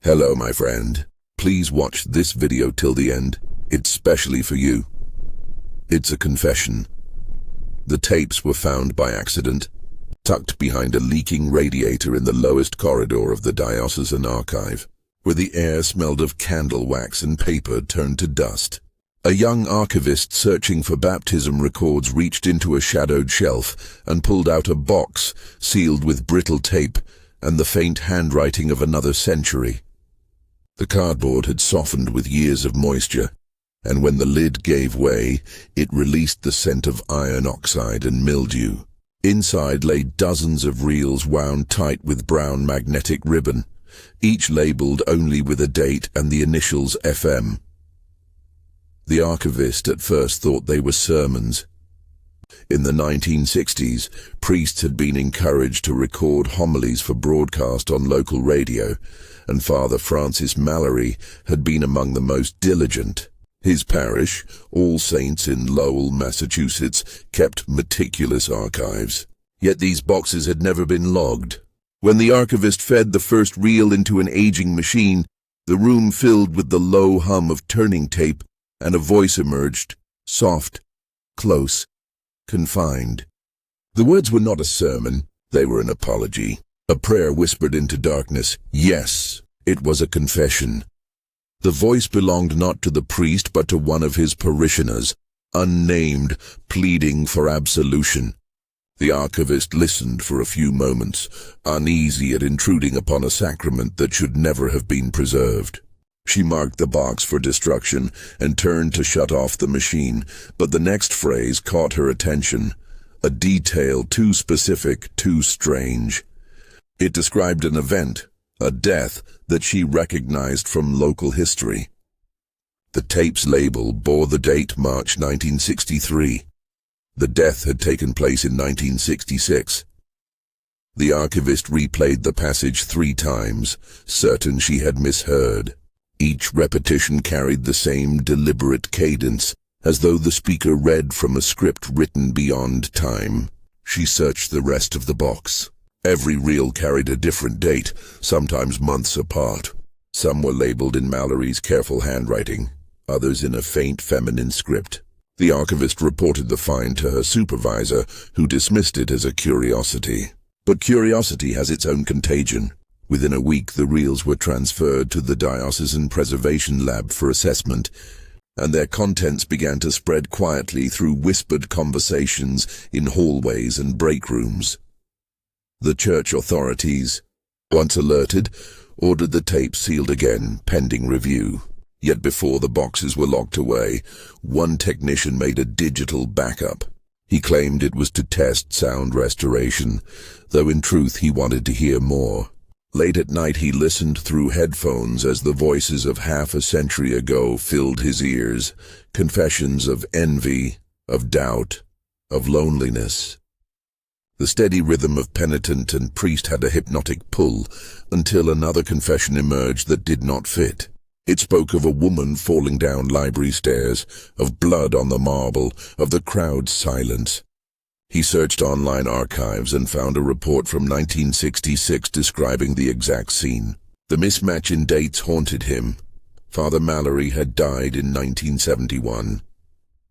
Hello, my friend. Please watch this video till the end. It's specially for you. It's a confession. The tapes were found by accident, tucked behind a leaking radiator in the lowest corridor of the diocesan archive, where the air smelled of candle wax and paper turned to dust. A young archivist searching for baptism records reached into a shadowed shelf and pulled out a box sealed with brittle tape and the faint handwriting of another century. The cardboard had softened with years of moisture, and when the lid gave way, it released the scent of iron oxide and mildew. Inside lay dozens of reels wound tight with brown magnetic ribbon, each labeled only with a date and the initials FM. The archivist at first thought they were sermons. In the 1960s, priests had been encouraged to record homilies for broadcast on local radio, and Father Mallory had been among the most diligent. His parish, All Saints in Lowell, Massachusetts, kept meticulous archives. Yet these boxes had never been logged. When the archivist fed the first reel into an aging machine, the room filled with the low hum of turning tape, and a voice emerged, soft, close, confined. The words were not a sermon, they were an apology. A prayer whispered into darkness. Yes, it was a confession. The voice belonged not to the priest but to one of his parishioners, unnamed, pleading for absolution. The archivist listened for a few moments, uneasy at intruding upon a sacrament that should never have been preserved. She marked the box for destruction and turned to shut off the machine, but the next phrase caught her attention, a detail too specific, too strange. It described an event, a death, that she recognized from local history. The tape's label bore the date March 1963. The death had taken place in 1966. The archivist replayed the passage 3 times, certain she had misheard. Each repetition carried the same deliberate cadence, as though the speaker read from a script written beyond time. She searched the rest of the box. Every reel carried a different date, sometimes months apart. Some were labeled in Mallory's careful handwriting, others in a faint feminine script. The archivist reported the find to her supervisor, who dismissed it as a curiosity. But curiosity has its own contagion. Within a week, the reels were transferred to the diocesan preservation lab for assessment, and their contents began to spread quietly through whispered conversations in hallways and break rooms. The church authorities, once alerted, ordered the tape sealed again, pending review. Yet before the boxes were locked away, one technician made a digital backup. He claimed it was to test sound restoration, though in truth he wanted to hear more. Late at night he listened through headphones as the voices of half a century ago filled his ears, confessions of envy, of doubt, of loneliness. The steady rhythm of penitent and priest had a hypnotic pull, until another confession emerged that did not fit. It spoke of a woman falling down library stairs, of blood on the marble, of the crowd's silence. He searched online archives and found a report from 1966 describing the exact scene. The mismatch in dates haunted him. Father Mallory had died in 1971.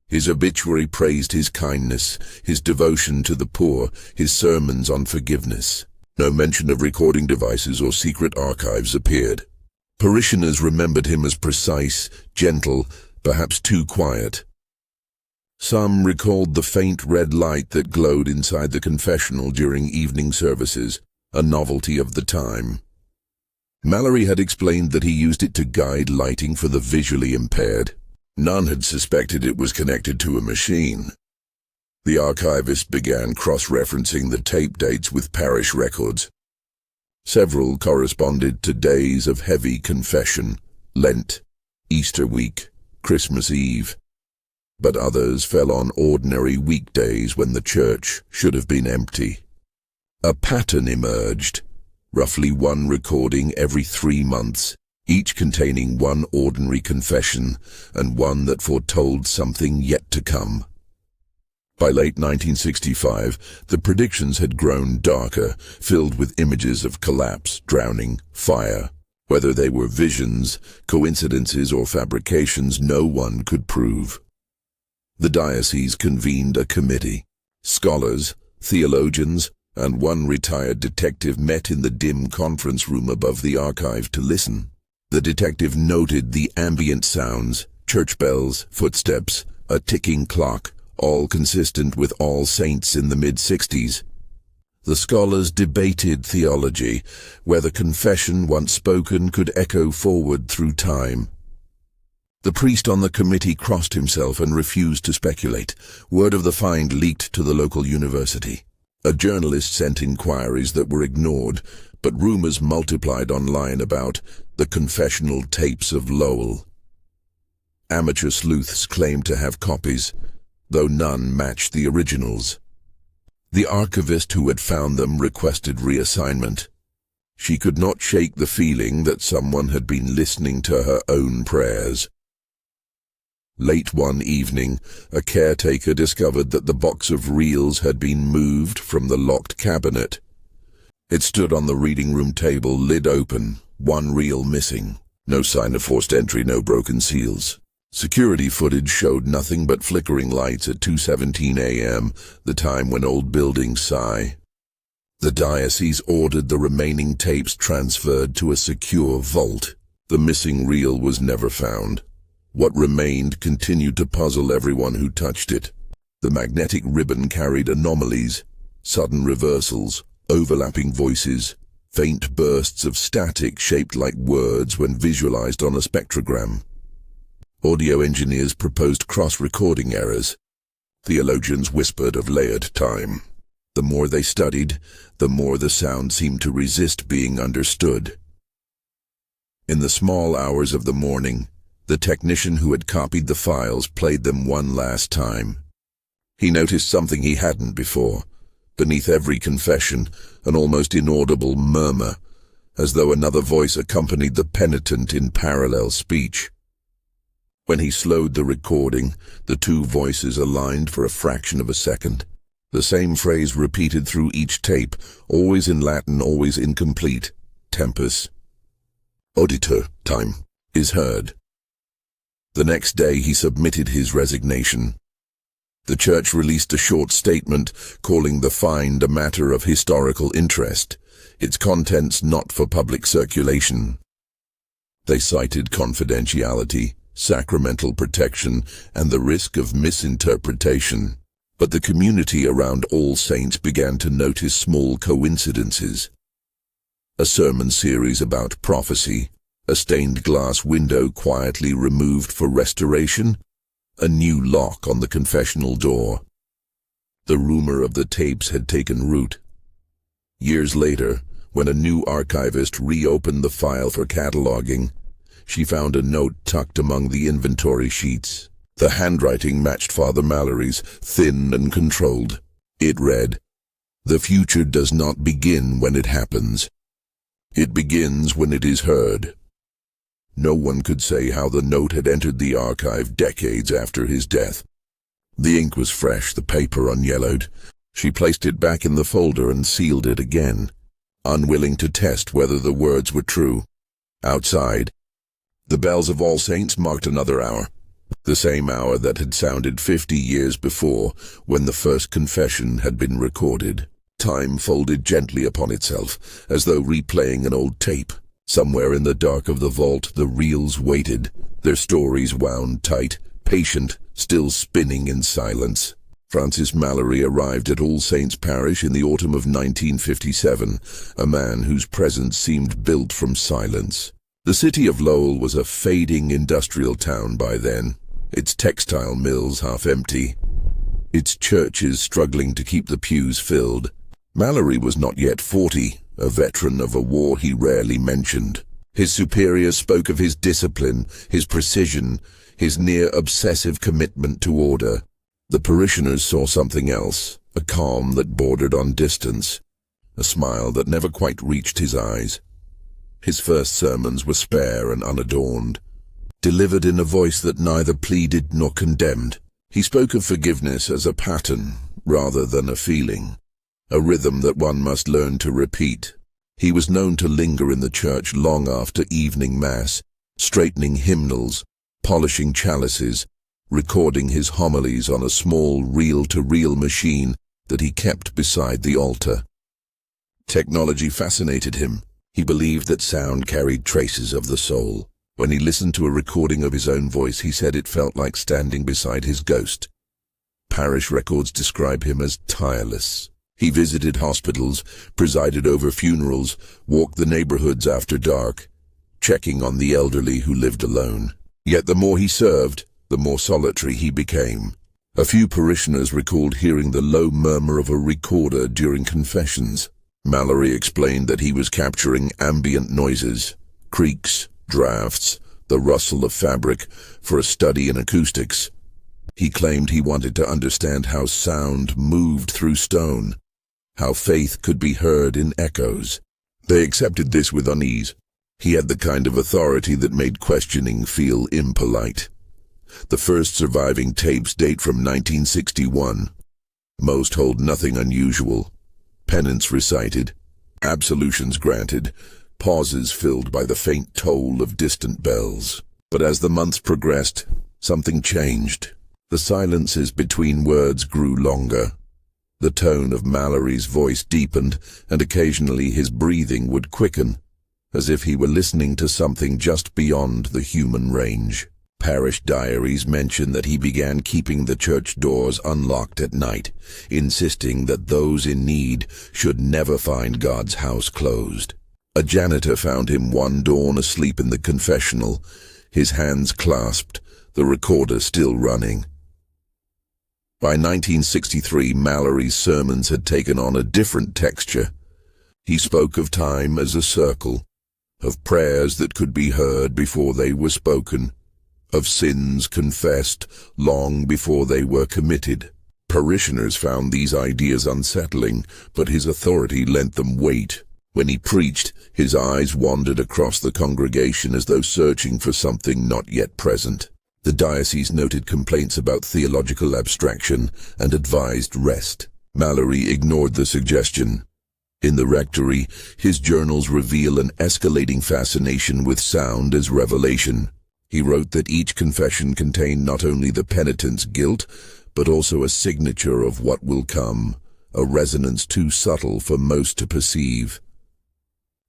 His obituary praised his kindness, his devotion to the poor, his sermons on forgiveness. No mention of recording devices or secret archives appeared. Parishioners remembered him as precise, gentle, perhaps too quiet. Some recalled the faint red light that glowed inside the confessional during evening services, a novelty of the time. Mallory had explained that he used it to guide lighting for the visually impaired. None had suspected it was connected to a machine. The archivist began cross-referencing the tape dates with parish records. Several corresponded to days of heavy confession, Lent, Easter week, Christmas Eve. But others fell on ordinary weekdays when the church should have been empty. A pattern emerged, roughly one recording every 3 months, each containing one ordinary confession and one that foretold something yet to come. By late 1965, the predictions had grown darker, filled with images of collapse, drowning, fire. Whether they were visions, coincidences, or fabrications, no one could prove. The diocese convened a committee. Scholars, theologians, and one retired detective met in the dim conference room above the archive to listen. The detective noted the ambient sounds, church bells, footsteps, a ticking clock, all consistent with All Saints in the mid-60s. The scholars debated theology, whether confession once spoken could echo forward through time. The priest on the committee crossed himself and refused to speculate. Word of the find leaked to the local university. A journalist sent inquiries that were ignored, but rumors multiplied online about the Confessional Tapes of Lowell. Amateur sleuths claimed to have copies, though none matched the originals. The archivist who had found them requested reassignment. She could not shake the feeling that someone had been listening to her own prayers. Late one evening, a caretaker discovered that the box of reels had been moved from the locked cabinet. It stood on the reading room table, lid open, one reel missing. No sign of forced entry, no broken seals. Security footage showed nothing but flickering lights at 2:17 a.m., the time when old buildings sigh. The diocese ordered the remaining tapes transferred to a secure vault. The missing reel was never found. What remained continued to puzzle everyone who touched it. The magnetic ribbon carried anomalies, sudden reversals, overlapping voices, faint bursts of static shaped like words when visualized on a spectrogram. Audio engineers proposed cross-recording errors. Theologians whispered of layered time. The more they studied, the more the sound seemed to resist being understood. In the small hours of the morning, the technician who had copied the files played them one last time. He noticed something he hadn't before. Beneath every confession, an almost inaudible murmur, as though another voice accompanied the penitent in parallel speech. When he slowed the recording, the two voices aligned for a fraction of a second. The same phrase repeated through each tape, always in Latin, always incomplete. Tempus auditor, time, is heard. The next day he submitted his resignation. The church released a short statement calling the find a matter of historical interest, its contents not for public circulation. They cited confidentiality, sacramental protection, and the risk of misinterpretation. But the community around All Saints began to notice small coincidences. A sermon series about prophecy, a stained glass window quietly removed for restoration, a new lock on the confessional door. The rumor of the tapes had taken root. Years later, when a new archivist reopened the file for cataloging, she found a note tucked among the inventory sheets. The handwriting matched Father Mallory's, thin and controlled. It read, "The future does not begin when it happens. It begins when it is heard." No one could say how the note had entered the archive decades after his death. The ink was fresh, the paper unyellowed. She placed it back in the folder and sealed it again, unwilling to test whether the words were true. Outside, the bells of All Saints marked another hour. The same hour that had sounded 50 years before, when the first confession had been recorded. Time folded gently upon itself, as though replaying an old tape. Somewhere in the dark of the vault, the reels waited, their stories wound tight, patient, still spinning in silence. Francis Mallory arrived at All Saints Parish in the autumn of 1957, a man whose presence seemed built from silence. The city of Lowell was a fading industrial town by then, its textile mills half empty, its churches struggling to keep the pews filled. Mallory was not yet 40, a veteran of a war he rarely mentioned. His superiors spoke of his discipline, his precision, his near-obsessive commitment to order. The parishioners saw something else, a calm that bordered on distance, a smile that never quite reached his eyes. His first sermons were spare and unadorned, delivered in a voice that neither pleaded nor condemned. He spoke of forgiveness as a pattern rather than a feeling, a rhythm that one must learn to repeat. He was known to linger in the church long after evening mass, straightening hymnals, polishing chalices, recording his homilies on a small reel-to-reel machine that he kept beside the altar. Technology fascinated him. He believed that sound carried traces of the soul. When he listened to a recording of his own voice, he said it felt like standing beside his ghost. Parish records describe him as tireless. He visited hospitals, presided over funerals, walked the neighborhoods after dark, checking on the elderly who lived alone. Yet the more he served, the more solitary he became. A few parishioners recalled hearing the low murmur of a recorder during confessions. Mallory explained that he was capturing ambient noises, creaks, drafts, the rustle of fabric, for a study in acoustics. He claimed he wanted to understand how sound moved through stone, how faith could be heard in echoes. They accepted this with unease. He had the kind of authority that made questioning feel impolite. The first surviving tapes date from 1961. Most hold nothing unusual. Penance recited, absolutions granted, pauses filled by the faint toll of distant bells. But as the months progressed, something changed. The silences between words grew longer. The tone of Mallory's voice deepened, and occasionally his breathing would quicken, as if he were listening to something just beyond the human range. Parish diaries mention that he began keeping the church doors unlocked at night, insisting that those in need should never find God's house closed. A janitor found him one dawn asleep in the confessional, his hands clasped, the recorder still running. By 1963, Mallory's sermons had taken on a different texture. He spoke of time as a circle, of prayers that could be heard before they were spoken, of sins confessed long before they were committed. Parishioners found these ideas unsettling, but his authority lent them weight. When he preached, his eyes wandered across the congregation as though searching for something not yet present. The diocese noted complaints about theological abstraction and advised rest. Mallory ignored the suggestion. In the rectory, his journals reveal an escalating fascination with sound as revelation. He wrote that each confession contained not only the penitent's guilt, but also a signature of what will come, a resonance too subtle for most to perceive.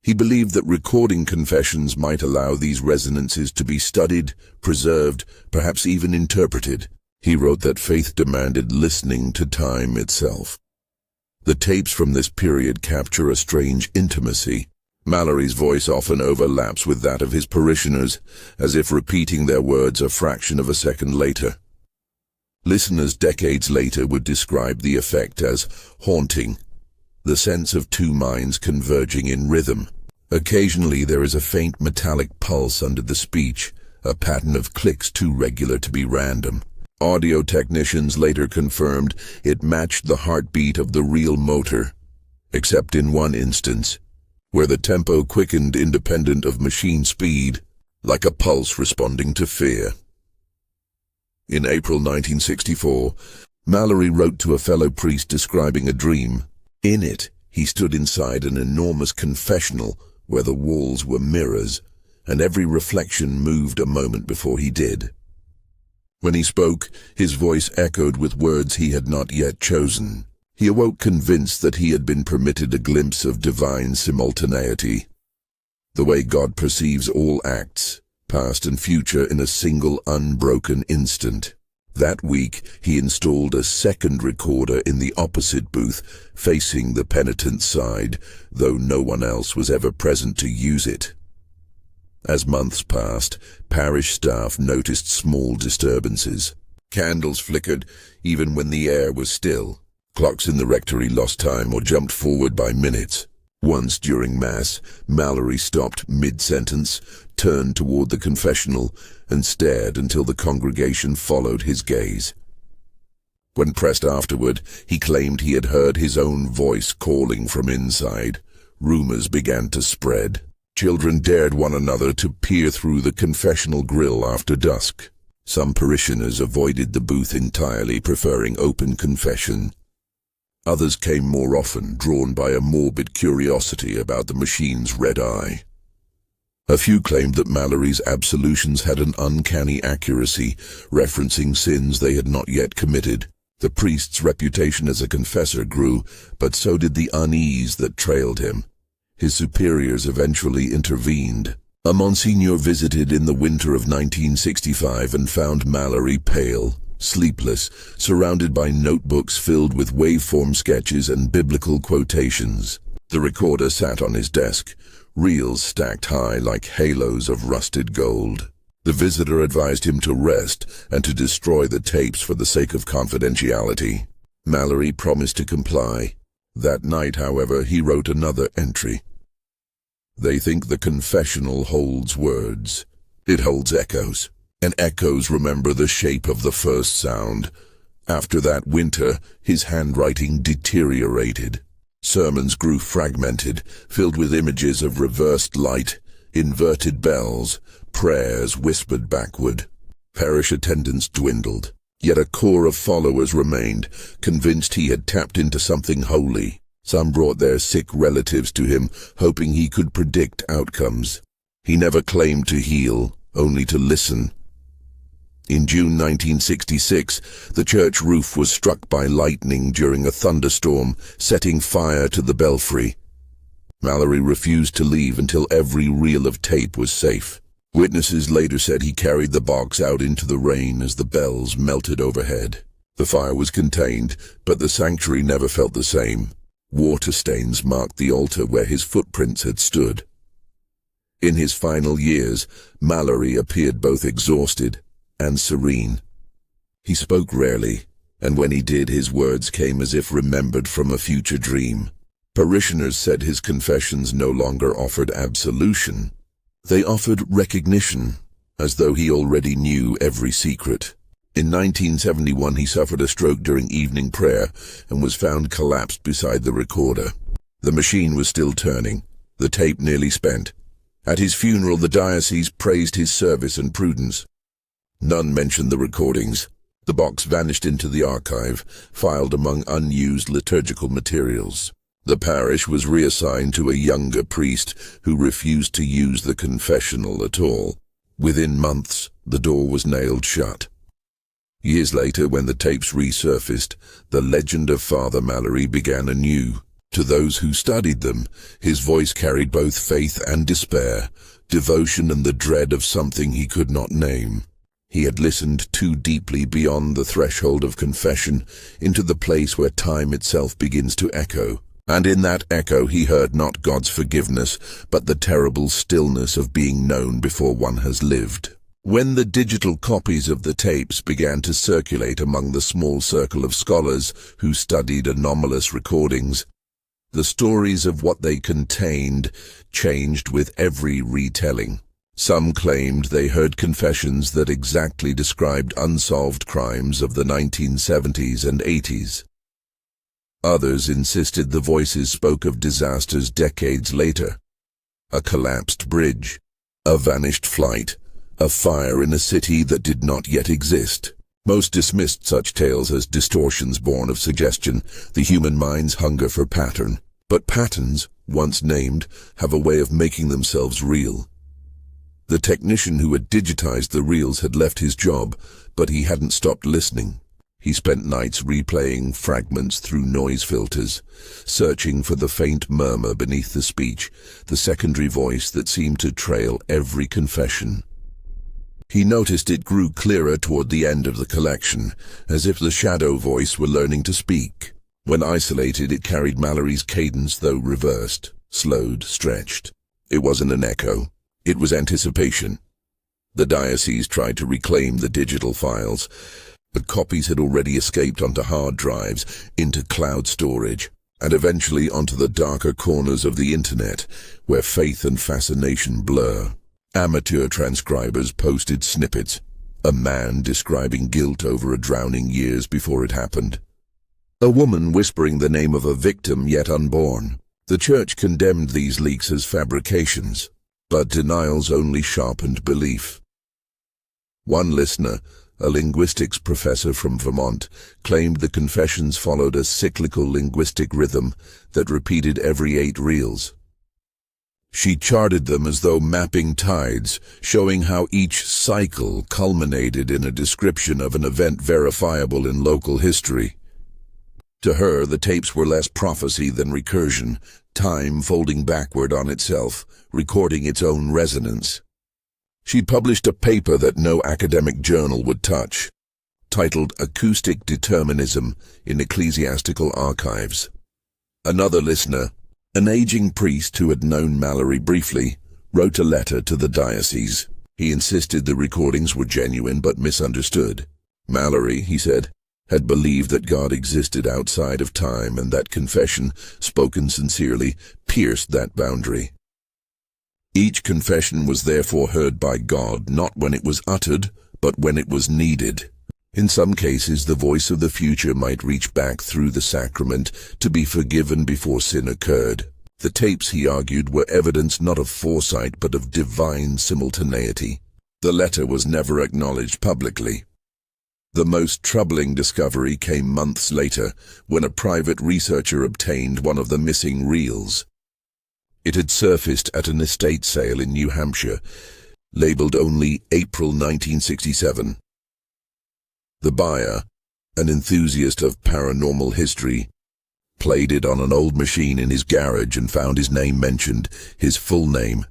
He believed that recording confessions might allow these resonances to be studied, preserved, perhaps even interpreted. He wrote that faith demanded listening to time itself. The tapes from this period capture a strange intimacy. Mallory's voice often overlaps with that of his parishioners, as if repeating their words a fraction of a second later. Listeners decades later would describe the effect as haunting, the sense of two minds converging in rhythm. Occasionally there is a faint metallic pulse under the speech, a pattern of clicks too regular to be random. Audio technicians later confirmed it matched the heartbeat of the real motor, except in one instance, where the tempo quickened independent of machine speed, like a pulse responding to fear. In April 1964, Mallory wrote to a fellow priest describing a dream. In it, he stood inside an enormous confessional where the walls were mirrors, and every reflection moved a moment before he did. When he spoke, his voice echoed with words he had not yet chosen. He awoke convinced that he had been permitted a glimpse of divine simultaneity, the way God perceives all acts, past and future, in a single unbroken instant. That week, he installed a second recorder in the opposite booth, facing the penitent's side, though no one else was ever present to use it. As months passed, parish staff noticed small disturbances. Candles flickered, even when the air was still. Clocks in the rectory lost time or jumped forward by minutes. Once during Mass, Mallory stopped mid-sentence, turned toward the confessional, and stared until the congregation followed his gaze. When pressed afterward, he claimed he had heard his own voice calling from inside. Rumors began to spread. Children dared one another to peer through the confessional grill after dusk. Some parishioners avoided the booth entirely, preferring open confession. Others came more often, drawn by a morbid curiosity about the machine's red eye. A few claimed that Mallory's absolutions had an uncanny accuracy, referencing sins they had not yet committed. The priest's reputation as a confessor grew, but so did the unease that trailed him. His superiors eventually intervened. A Monsignor visited in the winter of 1965 and found Mallory pale, sleepless, surrounded by notebooks filled with waveform sketches and biblical quotations. The recorder sat on his desk, reels stacked high like halos of rusted gold. The visitor advised him to rest and to destroy the tapes for the sake of confidentiality. Mallory promised to comply. That night, however, he wrote another entry. They think the confessional holds words. It holds echoes, and echoes remember the shape of the first sound. After that winter, his handwriting deteriorated. Sermons grew fragmented, filled with images of reversed light, inverted bells, prayers whispered backward. Parish attendance dwindled, yet a core of followers remained, convinced he had tapped into something holy. Some brought their sick relatives to him, hoping he could predict outcomes. He never claimed to heal, only to listen. In June 1966, the church roof was struck by lightning during a thunderstorm, setting fire to the belfry. Mallory refused to leave until every reel of tape was safe. Witnesses later said he carried the box out into the rain as the bells melted overhead. The fire was contained, but the sanctuary never felt the same. Water stains marked the altar where his footprints had stood. In his final years, Mallory appeared both exhausted and serene. He spoke rarely, and when he did, his words came as if remembered from a future dream. Parishioners said his confessions no longer offered absolution. They offered recognition, as though he already knew every secret. In 1971, he suffered a stroke during evening prayer and was found collapsed beside the recorder. The machine was still turning, the tape nearly spent. At his funeral, the diocese praised his service and prudence. None mentioned the recordings. The box vanished into the archive, filed among unused liturgical materials. The parish was reassigned to a younger priest who refused to use the confessional at all. Within months, the door was nailed shut. Years later, when the tapes resurfaced, the legend of Father Mallory began anew. To those who studied them, his voice carried both faith and despair, devotion and the dread of something he could not name. He had listened too deeply beyond the threshold of confession into the place where time itself begins to echo. And in that echo he heard not God's forgiveness, but the terrible stillness of being known before one has lived. When the digital copies of the tapes began to circulate among the small circle of scholars who studied anomalous recordings, the stories of what they contained changed with every retelling. Some claimed they heard confessions that exactly described unsolved crimes of the 1970s and 80s. Others insisted the voices spoke of disasters decades later. A collapsed bridge, a vanished flight, a fire in a city that did not yet exist. Most dismissed such tales as distortions born of suggestion, the human mind's hunger for pattern. But patterns, once named, have a way of making themselves real. The technician who had digitized the reels had left his job, but he hadn't stopped listening. He spent nights replaying fragments through noise filters, searching for the faint murmur beneath the speech, the secondary voice that seemed to trail every confession. He noticed it grew clearer toward the end of the collection, as if the shadow voice were learning to speak. When isolated, it carried Mallory's cadence, though reversed, slowed, stretched. It wasn't an echo. It was anticipation. The diocese tried to reclaim the digital files, but copies had already escaped onto hard drives, into cloud storage, and eventually onto the darker corners of the internet, where faith and fascination blur. Amateur transcribers posted snippets, a man describing guilt over a drowning years before it happened. A woman whispering the name of a victim yet unborn. The church condemned these leaks as fabrications, but denials only sharpened belief. One listener, a linguistics professor from Vermont, claimed the confessions followed a cyclical linguistic rhythm that repeated every 8 reels. She charted them as though mapping tides, showing how each cycle culminated in a description of an event verifiable in local history. To her, the tapes were less prophecy than recursion, time folding backward on itself, recording its own resonance. She published a paper that no academic journal would touch, titled Acoustic Determinism in Ecclesiastical Archives. Another listener, an aging priest who had known Mallory briefly, wrote a letter to the diocese. He insisted the recordings were genuine but misunderstood. Mallory, he said, had believed that God existed outside of time, and that confession, spoken sincerely, pierced that boundary. Each confession was therefore heard by God, not when it was uttered, but when it was needed. In some cases, the voice of the future might reach back through the sacrament to be forgiven before sin occurred. The tapes, he argued, were evidence not of foresight but of divine simultaneity. The letter was never acknowledged publicly. The most troubling discovery came months later, when a private researcher obtained one of the missing reels. It had surfaced at an estate sale in New Hampshire, labeled only April 1967. The buyer, an enthusiast of paranormal history, played it on an old machine in his garage and found his name mentioned, his full name,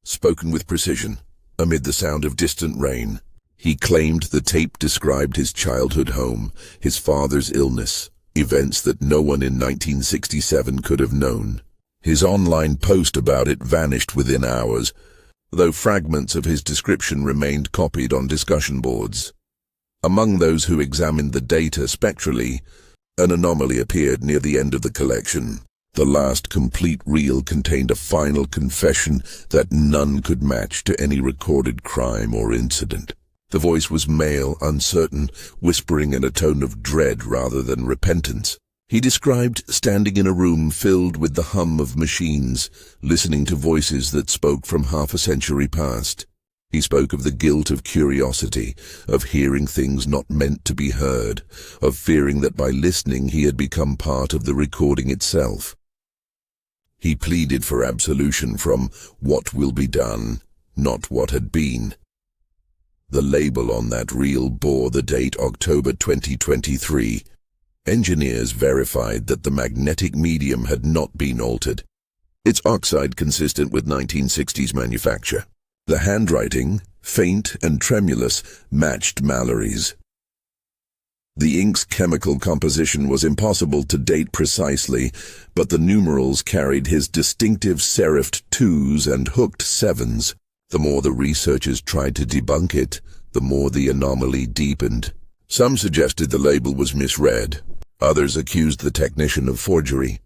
spoken with precision, amid the sound of distant rain. He claimed the tape described his childhood home, his father's illness, events that no one in 1967 could have known. His online post about it vanished within hours, though fragments of his description remained copied on discussion boards. Among those who examined the data spectrally, an anomaly appeared near the end of the collection. The last complete reel contained a final confession that none could match to any recorded crime or incident. The voice was male, uncertain, whispering in a tone of dread rather than repentance. He described standing in a room filled with the hum of machines, listening to voices that spoke from half a century past. He spoke of the guilt of curiosity, of hearing things not meant to be heard, of fearing that by listening he had become part of the recording itself. He pleaded for absolution from what will be done, not what had been. The label on that reel bore the date October 2023. Engineers verified that the magnetic medium had not been altered. Its oxide consistent with 1960s manufacture. The handwriting, faint and tremulous, matched Mallory's. The ink's chemical composition was impossible to date precisely, but the numerals carried his distinctive serifed 2s and hooked 7s. The more the researchers tried to debunk it, the more the anomaly deepened. Some suggested the label was misread. Others accused the technician of forgery.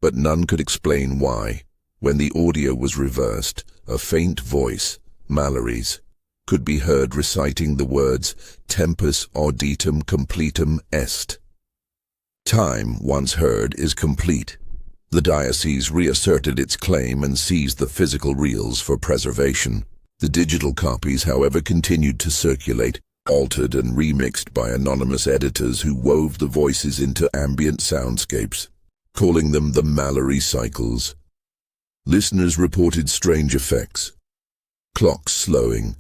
But none could explain why. When the audio was reversed, a faint voice, Mallory's, could be heard reciting the words tempus auditum completum est. Time, once heard, is complete. The diocese reasserted its claim and seized the physical reels for preservation. The digital copies, however, continued to circulate, altered and remixed by anonymous editors who wove the voices into ambient soundscapes, calling them the Mallory cycles. Listeners reported strange effects. Clocks slowing,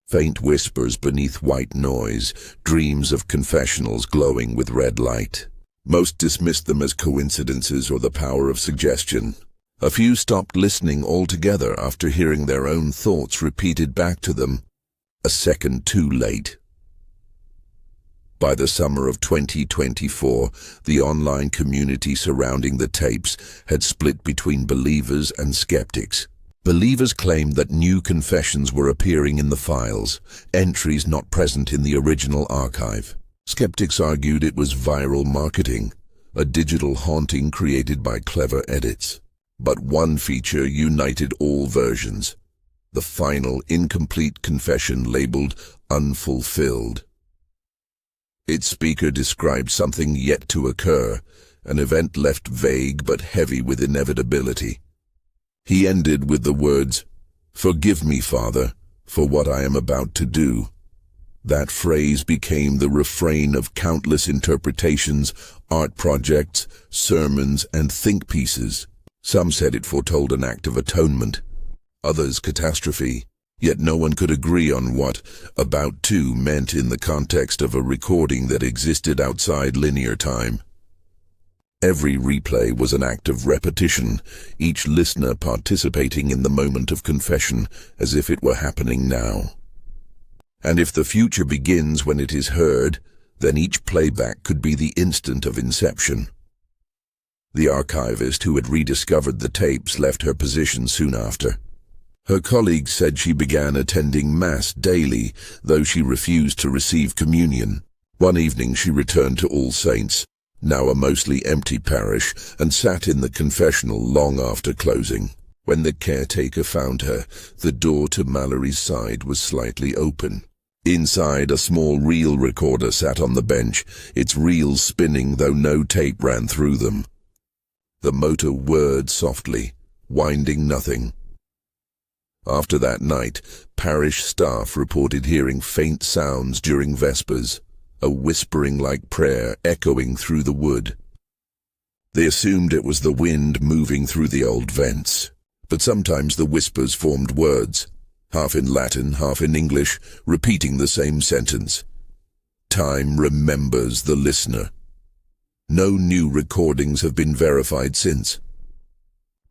faint whispers beneath white noise, dreams of confessionals glowing with red light. Most dismissed them as coincidences or the power of suggestion. A few stopped listening altogether after hearing their own thoughts repeated back to them, a second too late. By the summer of 2024, the online community surrounding the tapes had split between believers and skeptics. Believers claimed that new confessions were appearing in the files, entries not present in the original archive. Skeptics argued it was viral marketing, a digital haunting created by clever edits. But one feature united all versions: the final incomplete confession labeled unfulfilled. Its speaker described something yet to occur, an event left vague but heavy with inevitability. He ended with the words, "Forgive me, Father, for what I am about to do." That phrase became the refrain of countless interpretations, art projects, sermons, and think pieces. Some said it foretold an act of atonement, others catastrophe, yet no one could agree on what "about to" meant in the context of a recording that existed outside linear time. Every replay was an act of repetition, each listener participating in the moment of confession as if it were happening now. And if the future begins when it is heard, then each playback could be the instant of inception. The archivist who had rediscovered the tapes left her position soon after. Her colleagues said she began attending Mass daily, though she refused to receive communion. One evening she returned to All Saints, now a mostly empty parish, and sat in the confessional long after closing. When the caretaker found her, the door to Mallory's side was slightly open. Inside, a small reel recorder sat on the bench, its reels spinning though no tape ran through them. The motor whirred softly, winding nothing. After that night, parish staff reported hearing faint sounds during Vespers, a whispering like prayer echoing through the wood. They assumed it was the wind moving through the old vents, but sometimes the whispers formed words, half in Latin, half in English, repeating the same sentence. Time remembers the listener. No new recordings have been verified since.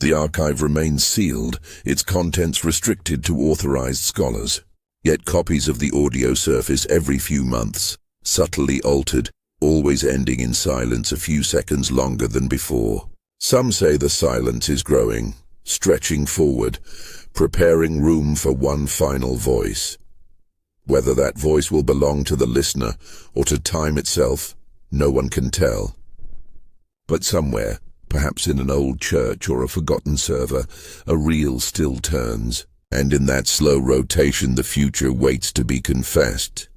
The archive remains sealed, its contents restricted to authorized scholars. Yet copies of the audio surface every few months, subtly altered, always ending in silence a few seconds longer than before. Some say the silence is growing, stretching forward, preparing room for one final voice. Whether that voice will belong to the listener or to time itself, no one can tell. But somewhere, perhaps in an old church or a forgotten server, a reel still turns, and in that slow rotation the future waits to be confessed.